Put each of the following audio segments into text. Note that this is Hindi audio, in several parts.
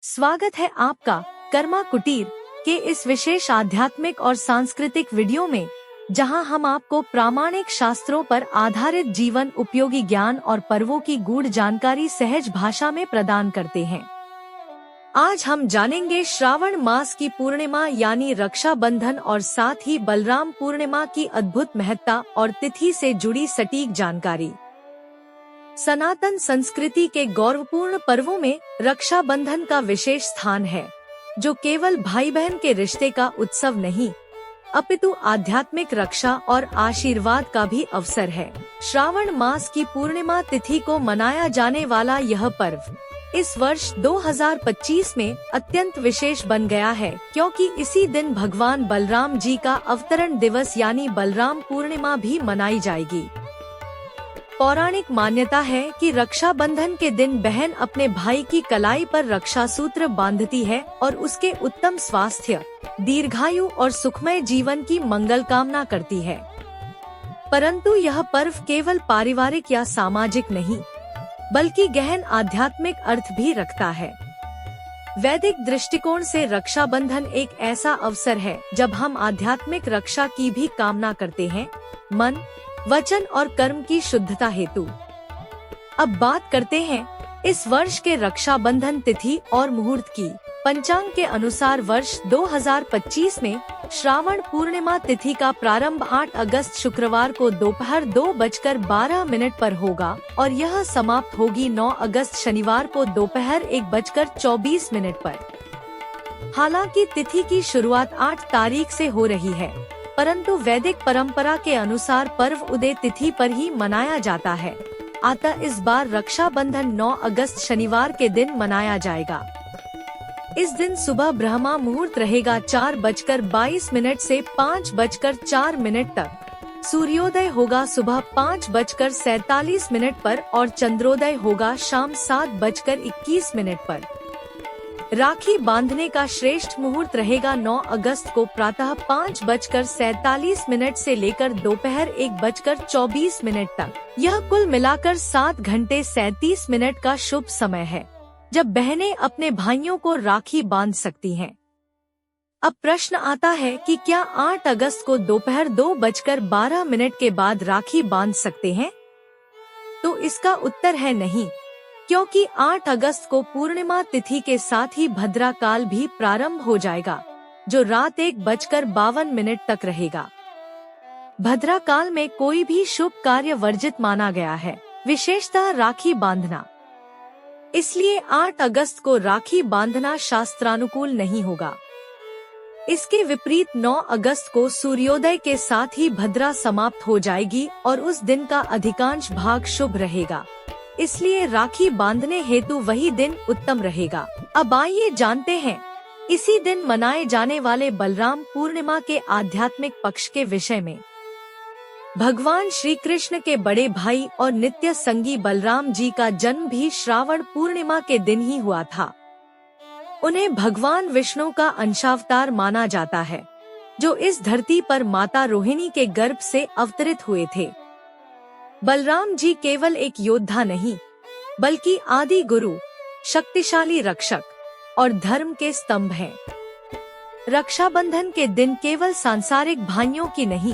स्वागत है आपका कर्मा कुटीर के इस विशेष आध्यात्मिक और सांस्कृतिक वीडियो में, जहां हम आपको प्रामाणिक शास्त्रों पर आधारित जीवन उपयोगी ज्ञान और पर्वों की गूढ़ जानकारी सहज भाषा में प्रदान करते हैं। आज हम जानेंगे श्रावण मास की पूर्णिमा यानी रक्षाबंधन और साथ ही बलराम पूर्णिमा की अद्भुत महत्ता और तिथि से जुड़ी सटीक जानकारी। सनातन संस्कृति के गौरवपूर्ण पर्वों में रक्षाबंधन का विशेष स्थान है, जो केवल भाई बहन के रिश्ते का उत्सव नहीं, अपितु आध्यात्मिक रक्षा और आशीर्वाद का भी अवसर है। श्रावण मास की पूर्णिमा तिथि को मनाया जाने वाला यह पर्व इस वर्ष 2025 में अत्यंत विशेष बन गया है, क्योंकि इसी दिन भगवान बलराम जी का अवतरण दिवस यानी बलराम पूर्णिमा भी मनाई जाएगी। पौराणिक मान्यता है कि रक्षाबंधन के दिन बहन अपने भाई की कलाई पर रक्षा सूत्र बांधती है और उसके उत्तम स्वास्थ्य, दीर्घायु और सुखमय जीवन की मंगल कामना करती है। परंतु यह पर्व केवल पारिवारिक या सामाजिक नहीं, बल्कि गहन आध्यात्मिक अर्थ भी रखता है। वैदिक दृष्टिकोण से रक्षाबंधन एक ऐसा अवसर है जब हम आध्यात्मिक रक्षा की भी कामना करते हैं, मन, वचन और कर्म की शुद्धता हेतु। अब बात करते हैं इस वर्ष के रक्षाबंधन तिथि और मुहूर्त की। पंचांग के अनुसार वर्ष 2025 में श्रावण पूर्णिमा तिथि का प्रारंभ 8 अगस्त शुक्रवार को दोपहर 2:12 पर होगा और यह समाप्त होगी 9 अगस्त शनिवार को दोपहर 1:24 पर। हालांकि तिथि की शुरुआत 8 तारीख से हो रही है, परंतु वैदिक परंपरा के अनुसार पर्व उदय तिथि पर ही मनाया जाता है। अतः इस बार रक्षाबंधन 9 अगस्त शनिवार के दिन मनाया जाएगा। इस दिन सुबह ब्रह्मा मुहूर्त रहेगा 4:22 से 5:04 तक। सूर्योदय होगा सुबह 5:47 पर और चंद्रोदय होगा शाम 7:21 पर। राखी बांधने का श्रेष्ठ मुहूर्त रहेगा 9 अगस्त को प्रातः 5:47 से लेकर दोपहर 1:24 तक। यह कुल मिलाकर 7 घंटे 37 मिनट का शुभ समय है, जब बहनें अपने भाइयों को राखी बांध सकती हैं। अब प्रश्न आता है कि क्या 8 अगस्त को दोपहर 2:12 के बाद राखी बांध सकते हैं? तो इसका उत्तर है नहीं, क्योंकि 8 अगस्त को पूर्णिमा तिथि के साथ ही भद्रा काल भी प्रारंभ हो जाएगा, जो रात 1:52 तक रहेगा। भद्रा काल में कोई भी शुभ कार्य वर्जित माना गया है, विशेषतः राखी बांधना। इसलिए 8 अगस्त को राखी बांधना शास्त्रानुकूल नहीं होगा। इसके विपरीत 9 अगस्त को सूर्योदय के साथ ही भद्रा समाप्त हो जाएगी और उस दिन का अधिकांश भाग शुभ रहेगा। इसलिए राखी बांधने हेतु वही दिन उत्तम रहेगा। अब आइए जानते हैं इसी दिन मनाए जाने वाले बलराम पूर्णिमा के आध्यात्मिक पक्ष के विषय में। भगवान श्री कृष्ण के बड़े भाई और नित्य संगी बलराम जी का जन्म भी श्रावण पूर्णिमा के दिन ही हुआ था। उन्हें भगवान विष्णु का अंशावतार माना जाता है, जो इस धरती पर माता रोहिणी के गर्भ से अवतरित हुए थे। बलराम जी केवल एक योद्धा नहीं, बल्कि आदि गुरु, शक्तिशाली रक्षक और धर्म के स्तंभ हैं। रक्षाबंधन के दिन केवल सांसारिक भाइयों की नहीं,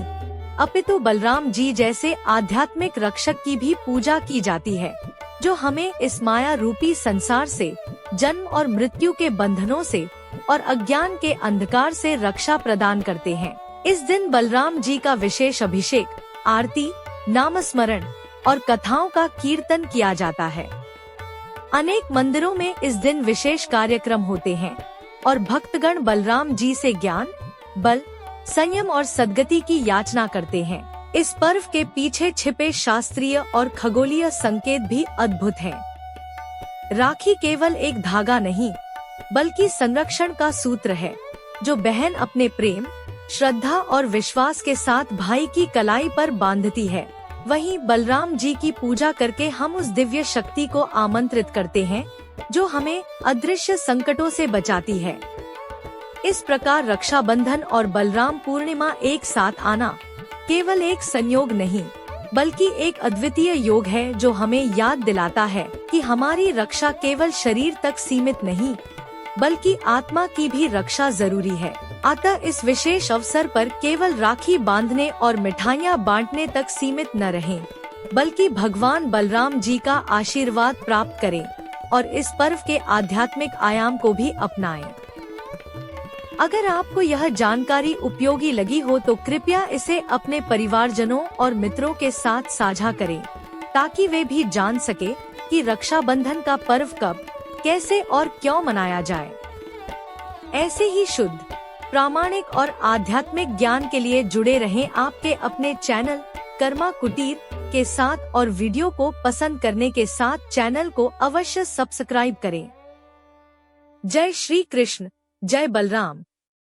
अपितु बलराम जी जैसे आध्यात्मिक रक्षक की भी पूजा की जाती है, जो हमें इस माया रूपी संसार से, जन्म और मृत्यु के बंधनों से और अज्ञान के अंधकार से रक्षा प्रदान करते हैं। इस दिन बलराम जी का विशेष अभिषेक, आरती, नामस्मरण और कथाओं का कीर्तन किया जाता है। अनेक मंदिरों में इस दिन विशेष कार्यक्रम होते हैं और भक्तगण बलराम जी से ज्ञान, बल, संयम और सद्गति की याचना करते हैं। इस पर्व के पीछे छिपे शास्त्रीय और खगोलीय संकेत भी अद्भुत हैं। राखी केवल एक धागा नहीं, बल्कि संरक्षण का सूत्र है, जो बहन अपने प्रेम, श्रद्धा और विश्वास के साथ भाई की कलाई पर बांधती है। वहीं बलराम जी की पूजा करके हम उस दिव्य शक्ति को आमंत्रित करते हैं, जो हमें अदृश्य संकटों से बचाती है। इस प्रकार रक्षाबंधन और बलराम पूर्णिमा एक साथ आना केवल एक संयोग नहीं, बल्कि एक अद्वितीय योग है, जो हमें याद दिलाता है कि हमारी रक्षा केवल शरीर तक सीमित नहीं, बल्कि आत्मा की भी रक्षा जरूरी है। अतः इस विशेष अवसर पर केवल राखी बांधने और मिठाइयाँ बांटने तक सीमित न रहें, बल्कि भगवान बलराम जी का आशीर्वाद प्राप्त करें और इस पर्व के आध्यात्मिक आयाम को भी अपनाएं। अगर आपको यह जानकारी उपयोगी लगी हो तो कृपया इसे अपने परिवारजनों और मित्रों के साथ साझा करें, ताकि वे भी जान सके कि रक्षाबंधन का पर्व कब, कैसे और क्यों मनाया जाए। ऐसे ही शुद्ध, प्रामाणिक और आध्यात्मिक ज्ञान के लिए जुड़े रहें आपके अपने चैनल कर्मा कुटीर के साथ और वीडियो को पसंद करने के साथ चैनल को अवश्य सब्सक्राइब करें। जय श्री कृष्ण, जय बलराम।